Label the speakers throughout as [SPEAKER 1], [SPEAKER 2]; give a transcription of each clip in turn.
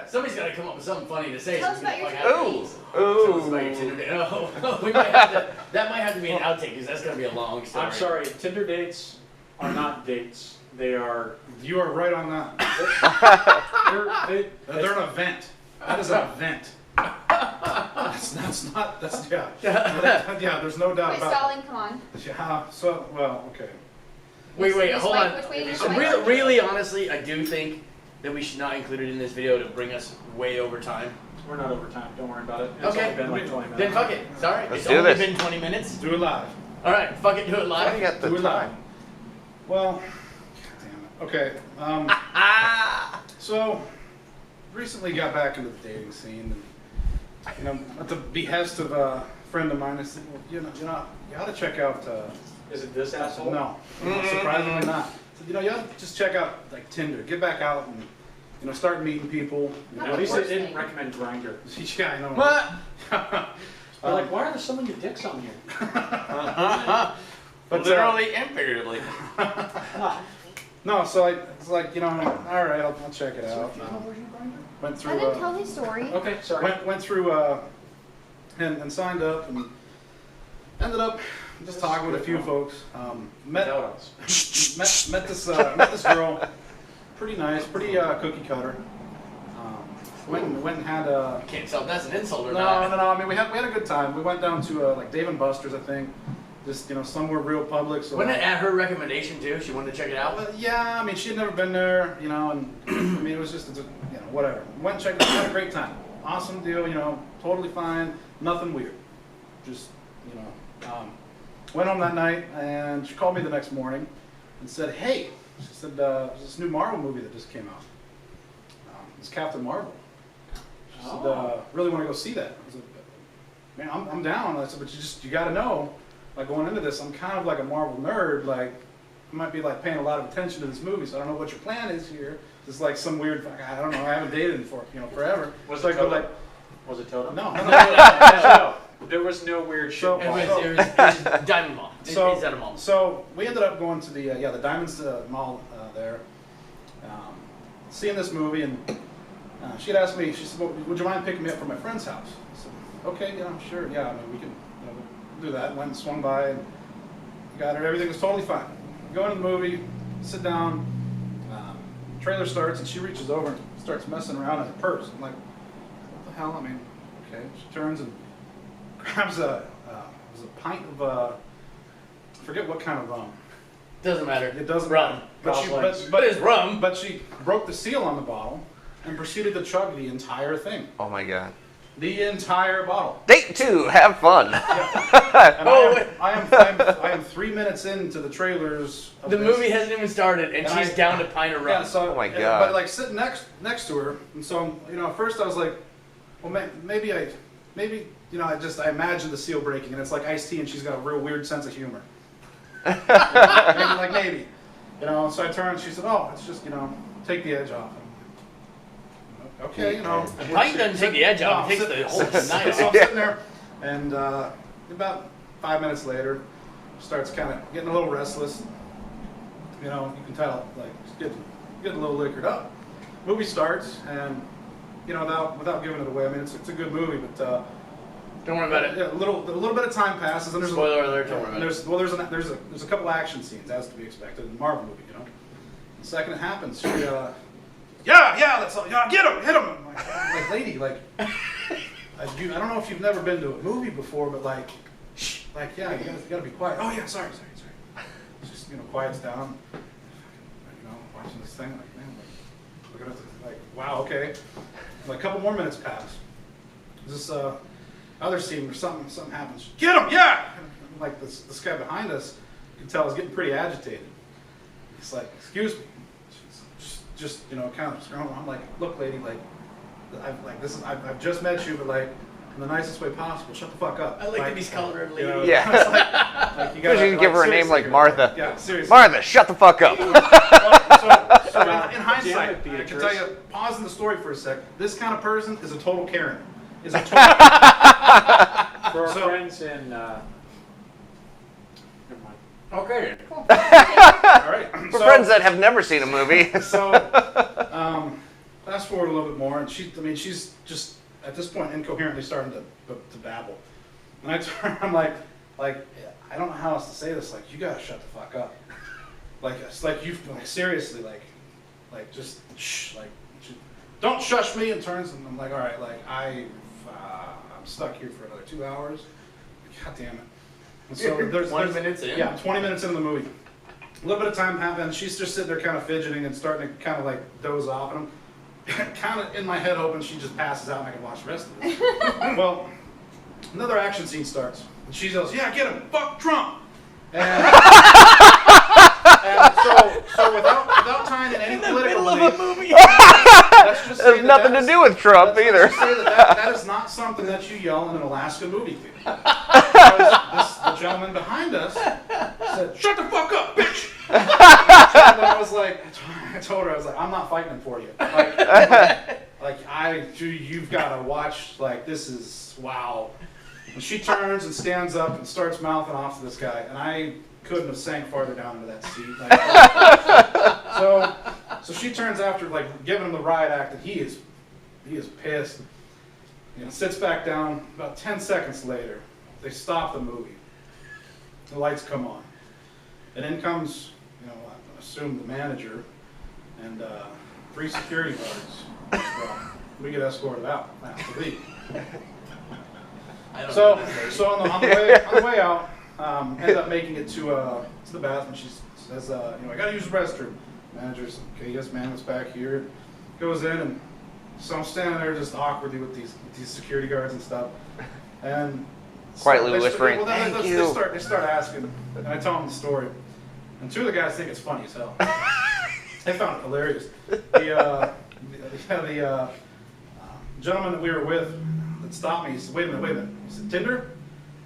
[SPEAKER 1] Somebody's got to come up with something funny to say.
[SPEAKER 2] Tell us about your
[SPEAKER 1] Tell us about your Tinder date. Oh, we might have to. That might have to be an outtake because that's gonna be a long story.
[SPEAKER 3] I'm sorry. Tinder dates are not dates. They are.
[SPEAKER 4] You are right on that. They're an event. That is an event. That's not. That's yeah. Yeah. There's no doubt
[SPEAKER 2] Wait,
[SPEAKER 4] about
[SPEAKER 2] Stalin, come on.
[SPEAKER 4] it. Yeah. So well, okay.
[SPEAKER 1] Wait, hold on.
[SPEAKER 2] Which way do you swipe?
[SPEAKER 1] Really, honestly, I do think that we should not include it in this video to bring us way over time.
[SPEAKER 3] We're not over time. Don't worry about it. It's
[SPEAKER 1] Okay.
[SPEAKER 3] only been like 20 minutes.
[SPEAKER 1] Then fuck it. Sorry.
[SPEAKER 5] Let's
[SPEAKER 1] It's
[SPEAKER 5] do
[SPEAKER 1] only
[SPEAKER 5] this.
[SPEAKER 1] been 20 minutes.
[SPEAKER 4] Do it live.
[SPEAKER 1] All right. Fuck it. Do it
[SPEAKER 5] I
[SPEAKER 1] live.
[SPEAKER 5] got the
[SPEAKER 4] Do it live.
[SPEAKER 5] time.
[SPEAKER 4] Well, damn it. Okay. So, recently got back into the dating scene, and at the behest of a friend of mine, I said, well, you ought to check out.
[SPEAKER 3] Is it this asshole?
[SPEAKER 4] No, surprisingly not. So, you ought to just check out like Tinder. Get back out and start meeting people.
[SPEAKER 3] At least they didn't recommend Grindr.
[SPEAKER 4] Yeah, I know.
[SPEAKER 1] What?
[SPEAKER 3] They're like, why are there so many dicks on here?
[SPEAKER 4] But
[SPEAKER 1] Literally and figuratively.
[SPEAKER 4] no, so it's like all right, I'll check it out. Went
[SPEAKER 2] I
[SPEAKER 4] through.
[SPEAKER 2] didn't tell the story.
[SPEAKER 3] Okay, sorry.
[SPEAKER 4] Went through and signed up and ended up just talking with a few folks. Met this girl, pretty nice, pretty cookie cutter. Went and had
[SPEAKER 1] Can't tell if that's an insult or
[SPEAKER 4] no.
[SPEAKER 1] not.
[SPEAKER 4] I mean we had a good time. We went down to like Dave and Buster's, I think, just somewhere real public. So
[SPEAKER 1] Wasn't it at her recommendation too? She wanted to check it out.
[SPEAKER 4] yeah, I mean she had never been there, and I mean it was just whatever. Went and checked it out, had a great time. Awesome deal, totally fine, nothing weird. Just went home that night and she called me the next morning and said, hey, she said there's this new Marvel movie that just came out. It's Captain Marvel. She said, really want to go see that. I said, man, I'm down. I said, but you got to know, like going into this, I'm kind of like a Marvel nerd. Like I might be like paying a lot of attention to this movie, so I don't know what your plan is here. It's like some weird, I don't know. I haven't dated him for forever.
[SPEAKER 3] Was
[SPEAKER 4] So
[SPEAKER 3] it
[SPEAKER 4] I go
[SPEAKER 3] Totem?
[SPEAKER 4] like,
[SPEAKER 3] Was it Totem?
[SPEAKER 4] no.
[SPEAKER 3] No. There was no weird shit.
[SPEAKER 4] So-
[SPEAKER 1] It was Diamond Mall. It's at a mall.
[SPEAKER 4] So we ended up going to the Diamonds Mall there, seeing this movie, and she had asked me. She said, well, "Would you mind picking me up from my friend's house?" I said, "Okay, sure, yeah. I mean, we can do that." Went and swung by and got her. Everything was totally fine. Go into the movie, sit down. Trailer starts, and she reaches over and starts messing around in her purse. I'm like, "What the hell?" I mean, okay. She turns and grabs a pint of I forget what kind of rum.
[SPEAKER 1] Doesn't matter.
[SPEAKER 4] It doesn't
[SPEAKER 1] Rum.
[SPEAKER 4] matter.
[SPEAKER 1] But it's rum.
[SPEAKER 4] But she broke the seal on the bottle and proceeded to chug the entire thing.
[SPEAKER 5] Oh my god.
[SPEAKER 4] The entire bottle.
[SPEAKER 5] Date 2, have fun.
[SPEAKER 4] And I am 3 minutes into the trailers. Of
[SPEAKER 1] The
[SPEAKER 4] this.
[SPEAKER 1] movie hasn't even started, and
[SPEAKER 4] And
[SPEAKER 1] she's
[SPEAKER 4] I-
[SPEAKER 1] down to pint of rum.
[SPEAKER 4] Yeah, so,
[SPEAKER 5] Oh my God.
[SPEAKER 4] But like sitting next to her, and so at first I was like, well, maybe I imagined the seal breaking, and it's like iced tea, and she's got a real weird sense of humor. maybe. So I turned, she said, oh, it's just, take the edge off. Okay,
[SPEAKER 1] Pint doesn't take the edge off, it takes the whole night
[SPEAKER 4] So
[SPEAKER 1] off.
[SPEAKER 4] I'm sitting there, and about 5 minutes later, starts kind of getting a little restless. You can tell, like, she's getting a little liquored up. Movie starts, and, without giving it away, I mean, it's a good movie, but
[SPEAKER 1] Don't worry about it.
[SPEAKER 4] yeah, a little bit of time passes, and there's
[SPEAKER 1] Spoiler alert, don't worry about it.
[SPEAKER 4] there's a couple action scenes, as to be expected in a Marvel movie, The second it happens, she, that's all, get him, hit him. I'm like, lady, like, I don't know if you've never been to a movie before, but like, yeah, you gotta be quiet. Oh yeah, sorry. Just quiets down. Watching this thing, like, man, like, looking at the, like, wow, okay. Like a couple more minutes pass. This other scene where something happens. Get him, yeah! And, like this guy behind us, you can tell is getting pretty agitated. He's like, excuse me. Just kind of screwing. I'm like, look, lady, like, I've just met you, but like, in the nicest way possible. Shut the fuck up.
[SPEAKER 1] I like to be called her lady.
[SPEAKER 5] Yeah.
[SPEAKER 4] Like, you
[SPEAKER 5] Because you can give her a name like Martha.
[SPEAKER 4] Yeah, seriously.
[SPEAKER 5] Martha, shut the fuck up.
[SPEAKER 4] So in hindsight,
[SPEAKER 3] Damn it,
[SPEAKER 4] I can
[SPEAKER 3] Beatrice.
[SPEAKER 4] tell you, pausing the story for a sec, this kind of person is a total Karen. For
[SPEAKER 3] our
[SPEAKER 4] So-
[SPEAKER 3] friends in. Never mind.
[SPEAKER 1] Okay.
[SPEAKER 4] All right.
[SPEAKER 5] For friends that have never seen a movie.
[SPEAKER 4] So, fast fast forward a little bit more, and she's just at this point incoherently starting to babble. And I'm like, I don't know how else to say this. Like, you gotta shut the fuck up. Like, it's like seriously, like just shh, like, don't shush me. And turns, and I'm like, all right, like I'm stuck here for another 2 hours. God damn it. And so there's
[SPEAKER 1] 20 minutes in.
[SPEAKER 4] Yeah, 20 minutes into the movie. A little bit of time happened. She's just sitting there kind of fidgeting and starting to kind of like doze off. And I'm kind of in my head hoping she just passes out and I can watch the rest of it. Well, another action scene starts. And she yells, yeah, get him, fuck Trump. And so without tying in any political
[SPEAKER 1] movie.
[SPEAKER 4] let's just say
[SPEAKER 5] There's nothing to do with Trump either.
[SPEAKER 4] Let's just say that is not something that you yell in an Alaska movie theater. Because the gentleman behind us said, shut the fuck up, bitch! And I was like, I told her, I was like, I'm not fighting for you. You've got to watch, like, this is, wow. And she turns and stands up and starts mouthing off to this guy, and I couldn't have sank farther down into that seat. So she turns after, like, giving him the riot act, and he is pissed. You know, sits back down. About 10 seconds later, they stop the movie. The lights come on, and in comes, you know, I assume the manager and 3 security guards. We get escorted out. That's the leave. So on the way out, ended up making it to the bathroom. She says, I gotta use the restroom. Manager's, okay, yes, ma'am, it's back here. Goes in, and so I'm standing there just awkwardly with these security guards and stuff, and
[SPEAKER 5] Quietly whispering,
[SPEAKER 4] well,
[SPEAKER 5] "Thank you."
[SPEAKER 4] They start asking, and I tell them the story, and 2 of the guys think it's funny as hell. They found it hilarious. The gentleman that we were with that stopped me, he said, wait a minute. He said, Tinder?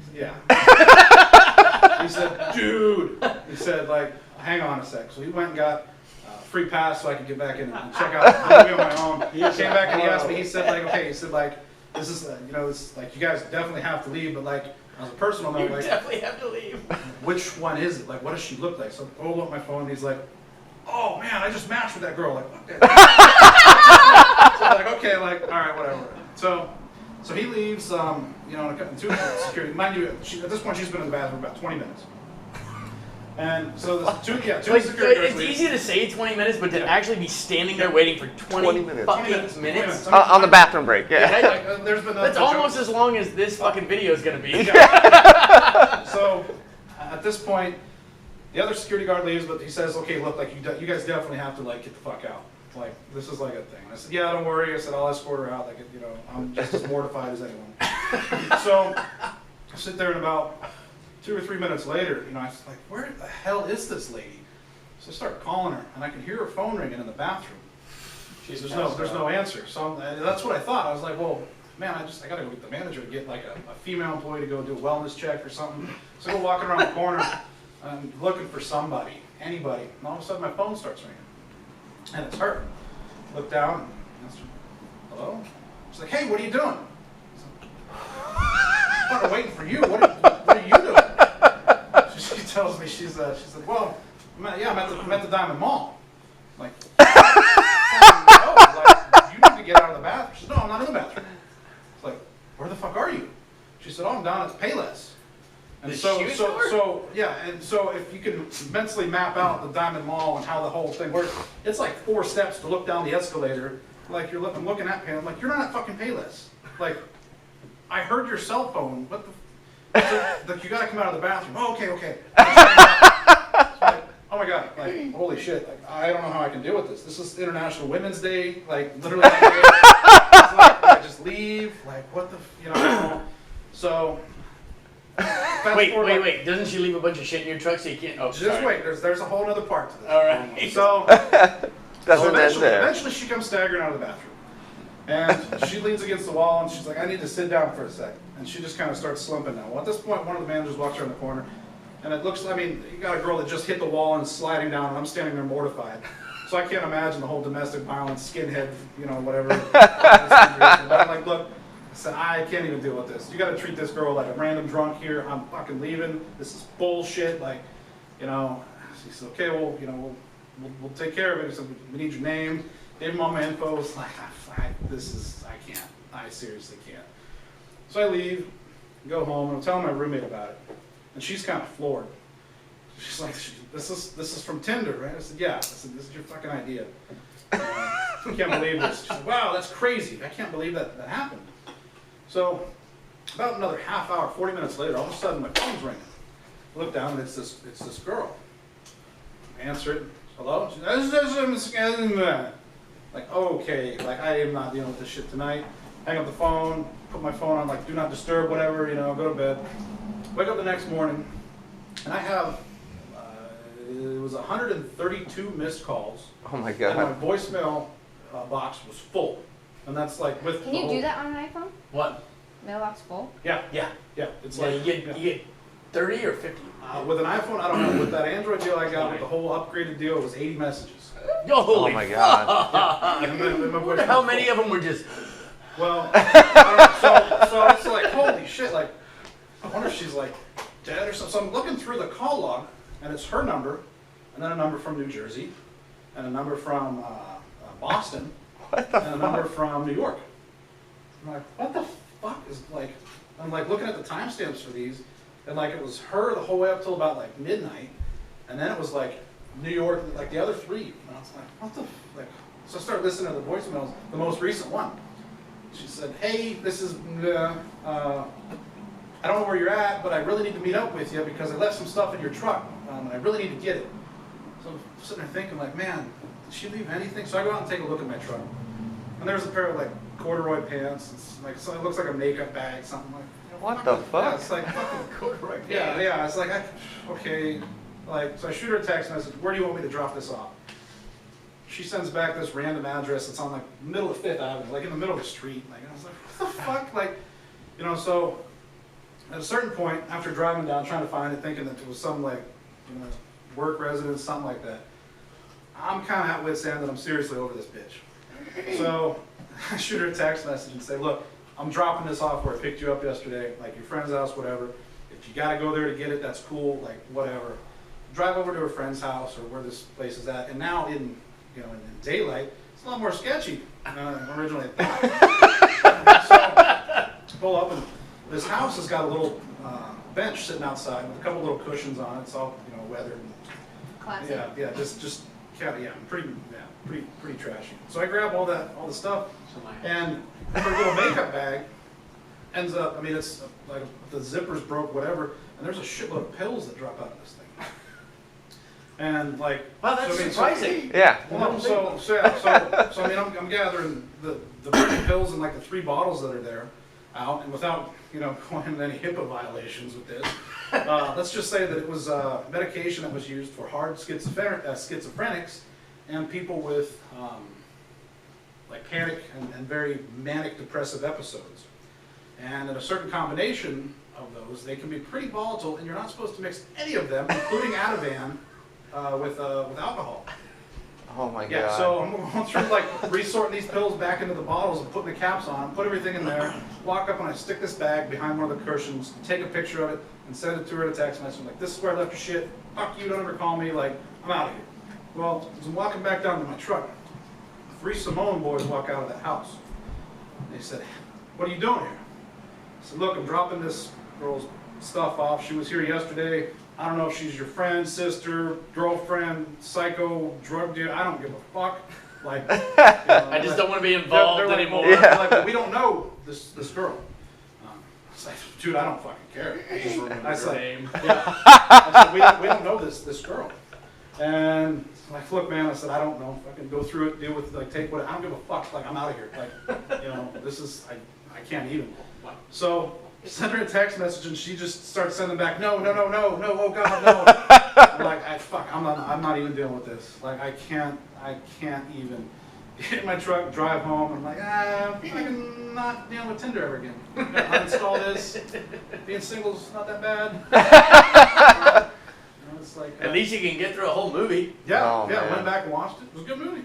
[SPEAKER 4] I said, yeah. He said, dude. He said, like, hang on a sec. So he went and got a free pass so I could get back in and check out the movie on my own. He came back and he asked me, he said, like, okay, he said, like, this is, this, like, you guys definitely have to leave, but, like, as a personal note,
[SPEAKER 1] You
[SPEAKER 4] like,
[SPEAKER 1] definitely have to leave.
[SPEAKER 4] which one is it? Like, what does she look like? So I pulled up my phone, and he's like, oh, man, I just matched with that girl. Like, fuck that. So I'm like, okay, like, all right, whatever. So he leaves, and 2 security. Mind you, at this point, she's been in the bathroom about 20 minutes. And so the two security guards
[SPEAKER 1] It's
[SPEAKER 4] leave.
[SPEAKER 1] easy to say 20 minutes, but to actually be standing there waiting for 20
[SPEAKER 5] minutes.
[SPEAKER 1] fucking
[SPEAKER 4] 20 minutes.
[SPEAKER 1] minutes?
[SPEAKER 5] On the bathroom break, yeah.
[SPEAKER 4] Like, there's been
[SPEAKER 1] That's almost as long as this fucking video is gonna be.
[SPEAKER 4] So at this point, the other security guard leaves, but he says, okay, look, like, you guys definitely have to, like, get the fuck out. Like, this is like a thing. And I said, yeah, don't worry. I said, I'll escort her out. Like, I'm just as mortified as anyone. So I sit there, and about 2 or 3 minutes later, I was like, where the hell is this lady? So I start calling her, and I can hear her phone ringing in the bathroom. There's no answer. So that's what I thought. I was like, well, man, I gotta go get the manager to get, like, a female employee to go do a wellness check or something. So I go walking around the corner, I'm looking for somebody, anybody, and all of a sudden my phone starts ringing. And it's her. Look down, and answer, hello? She's like, hey, what are you doing? I'm waiting for you. What are you doing? She tells me, she's like, well, I'm at the Diamond Mall. I'm like, you need to get out of the bathroom. She said, no, I'm not in the bathroom. It's like, where the fuck are you? She said, oh, I'm down at Payless. And
[SPEAKER 1] The
[SPEAKER 4] so if you can mentally map out the Diamond Mall and how the whole thing works, it's like 4 steps to look down the escalator. Like, I'm looking at Payless. I'm like, you're not at fucking Payless. Like, I heard your cell phone. What the? Like, you gotta come out of the bathroom. Oh, okay. Like, oh my god! Like, holy shit! Like, I don't know how I can deal with this. This is International Women's Day. Like, literally, it's like, I just leave. Like, what the? So.
[SPEAKER 1] Wait. Doesn't she leave a bunch of shit in your truck so you can't? Oh,
[SPEAKER 4] Just
[SPEAKER 1] sorry.
[SPEAKER 4] wait. There's a whole other part to this.
[SPEAKER 1] All right.
[SPEAKER 4] So.
[SPEAKER 5] Doesn't end there.
[SPEAKER 4] Eventually, she comes staggering out of the bathroom. And she leans against the wall, and she's like, I need to sit down for a sec. And she just kind of starts slumping now. Well, at this point, one of the managers walks around the corner, and it looks, you got a girl that just hit the wall and is sliding down, and I'm standing there mortified. So I can't imagine the whole domestic violence, skinhead, whatever. But I'm like, look, I said, I can't even deal with this. You got to treat this girl like a random drunk here. I'm fucking leaving. This is bullshit. Like, she said, okay, well, we'll take care of it. He said, we need your name, Gave him all my info. Was like, I can't. I seriously can't. So I leave, go home, and I'm telling my roommate about it, and she's kind of floored. She's like, this is from Tinder, right? I said, yeah. I said, this is your fucking idea. I can't believe this. She said, wow, that's crazy. I can't believe that happened. So about another half hour, 40 minutes later, all of a sudden my phone's ringing. I look down and it's this girl. I answer it. Hello? She says, like, okay, like I am not dealing with this shit tonight. Hang up the phone, put my phone on like do not disturb, whatever, go to bed. Wake up the next morning, and I have, it was 132 missed calls.
[SPEAKER 5] Oh my
[SPEAKER 4] And
[SPEAKER 5] God.
[SPEAKER 4] my voicemail box was full. And that's like with
[SPEAKER 2] Can you do that on an iPhone?
[SPEAKER 1] What?
[SPEAKER 2] Mailbox full?
[SPEAKER 4] Yeah,
[SPEAKER 1] Yeah.
[SPEAKER 4] yeah. It's
[SPEAKER 1] Yeah,
[SPEAKER 4] like,
[SPEAKER 1] you get 30 or 50.
[SPEAKER 4] with an iPhone, I don't know. With that Android deal I got, with the whole upgraded deal, it was 80 messages.
[SPEAKER 1] Holy
[SPEAKER 5] Oh my God.
[SPEAKER 4] Yeah. And my
[SPEAKER 1] Wonder
[SPEAKER 4] voicemail
[SPEAKER 1] how
[SPEAKER 4] was
[SPEAKER 1] many
[SPEAKER 4] full.
[SPEAKER 1] of them were just.
[SPEAKER 4] Well, I don't know, so it's like, holy shit, like, I wonder if she's like dead or something. So I'm looking through the call log, and it's her number, and then a number from New Jersey, and a number from Boston, and a number from New York. I'm like, what the fuck is like, I'm like looking at the timestamps for these, and like it was her the whole way up till about like midnight, and then it was like New York, like the other three. And I was like, what the, like, so I started listening to the voicemails, the most recent one. She said, hey, this is, I don't know where you're at, but I really need to meet up with you because I left some stuff in your truck, and I really need to get it. So I'm sitting there thinking, like, man, did she leave anything? So I go out and take a look at my truck. And there's a pair of, like, corduroy pants. It's like, so it looks like a makeup bag, something like
[SPEAKER 5] What the
[SPEAKER 4] Yeah,
[SPEAKER 5] fuck?
[SPEAKER 4] it's like, fucking
[SPEAKER 1] Corduroy
[SPEAKER 4] yeah, it's like, okay. Like, so I shoot her a text message, where do you want me to drop this off? She sends back this random address that's on like middle of 5th Avenue, like in the middle of the street. Like, I was like, what the fuck? Like, so at a certain point, after driving down, trying to find it, thinking that it was some like, work residence, something like that, I'm kind of at wit's end and I'm seriously over this bitch. So I shoot her a text message and say, look, I'm dropping this off where I picked you up yesterday, like your friend's house, whatever. If you gotta go there to get it, that's cool, like whatever. Drive over to her friend's house or where this place is at, and now in daylight, it's a lot more sketchy than I originally thought. So, pull up, and this house has got a little bench sitting outside with a couple little cushions on it. It's all, weathered. And,
[SPEAKER 2] Classic.
[SPEAKER 4] yeah, just kind of, pretty trashy. So I grab all the stuff, and her little makeup bag ends up, it's like the zippers broke, whatever, and there's a shitload of pills that drop out of this thing. And like,
[SPEAKER 1] Wow, that's surprising.
[SPEAKER 5] Yeah.
[SPEAKER 4] Well, so I'm gathering the pills and like the 3 bottles that are there out, and without going into any HIPAA violations with this, let's just say that it was medication that was used for hard schizophrenics and people with like panic and very manic depressive episodes. And in a certain combination of those, they can be pretty volatile, and you're not supposed to mix any of them, including Ativan, with alcohol.
[SPEAKER 5] Oh my
[SPEAKER 4] Yeah,
[SPEAKER 5] God.
[SPEAKER 4] so I'm going through like resorting these pills back into the bottles and putting the caps on, put everything in there, walk up and I stick this bag behind one of the cushions, take a picture of it, and send it to her in a text message. I'm like, this is where I left your shit. Fuck you, don't ever call me. Like, I'm out of here. Well, as I'm walking back down to my truck, 3 Samoan boys walk out of that house. They said, what are you doing here? I said, look, I'm dropping this girl's stuff off. She was here yesterday. I don't know if she's your friend, sister, girlfriend, psycho, drug dealer. I don't give a fuck. Like,
[SPEAKER 1] I just don't want to be involved
[SPEAKER 4] they're like,
[SPEAKER 1] anymore.
[SPEAKER 4] well, they're like, well, we don't know this girl. I was like, dude, I don't fucking care. I said,
[SPEAKER 1] Same.
[SPEAKER 4] yeah. I said, we don't know this girl. And like, look, man, I said, I don't know. Fucking go through it, deal with, like, take what, I don't give a fuck. Like, I'm out of here. Like, this is, I can't even. So, send her a text message and she just starts sending back, no, oh God, no. I'm like, fuck, I'm not even dealing with this. Like, I can't even get in my truck, drive home. I'm like, I'm not dealing with Tinder ever again. Uninstall this. Being single's not that bad. It's like,
[SPEAKER 1] At least you can get through a whole movie.
[SPEAKER 4] yeah,
[SPEAKER 5] Oh,
[SPEAKER 4] I
[SPEAKER 5] man.
[SPEAKER 4] went back and watched it. It was a good movie.